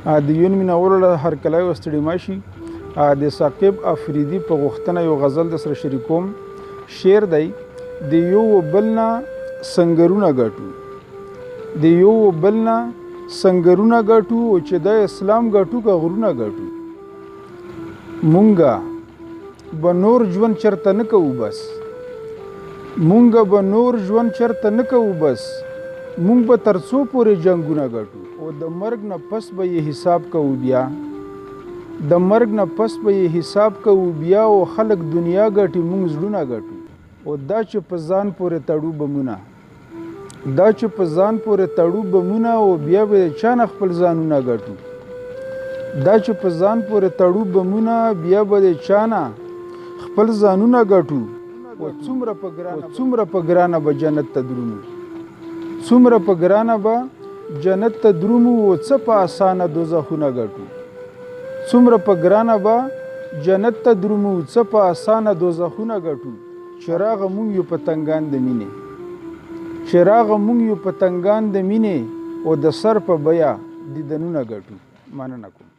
د یون مینهوالو له هرکلی وستړي مه شي. د ساقب افریدي په غوښتنه یو غزل درسره شریکوم. شعر دی: د یو بل نه سنګرونه ګټو، د یو بل نه سنګرونه ګټو، او چې د اسلام ګټو که غرونه ګټو. مونږه به نور ژوند چرته نه کوو بس، مونږ به نور ژوند چرته نه کوو بس، مونږ به تر څو پورې جنګونه ګټو. او د مرګ نه پس به یې حساب کوو بیا، د مرګ نه پس به یې حساب کوو بیا، او خلک دنیا ګټي مونږ زړونه ګټو. او دا چې په ځان پورې تړو بمونه، دا چې په ځان پورې تړو بمونه، او بیا به د چا نه خپل ځانونه ګټو. دا چې په ځان پورې تړو بمونه، بیا به د چا نه خپل ځانونه ګټو. او څومره په ګرانه به جنت ته درومو، څومره په ګرانه به جنت ته درومو، او څه په اسانه دوزخونه ګټو. څومره په ګرانه به جنت ته درومو، څه په اسانه دوزخونه ګټو. چراغ مونږ یو پتنګان د مینې، چراغ مونږ یو پتنګان د مینې، او د سر په بیا دیدنونه ګټو. مننه کوم.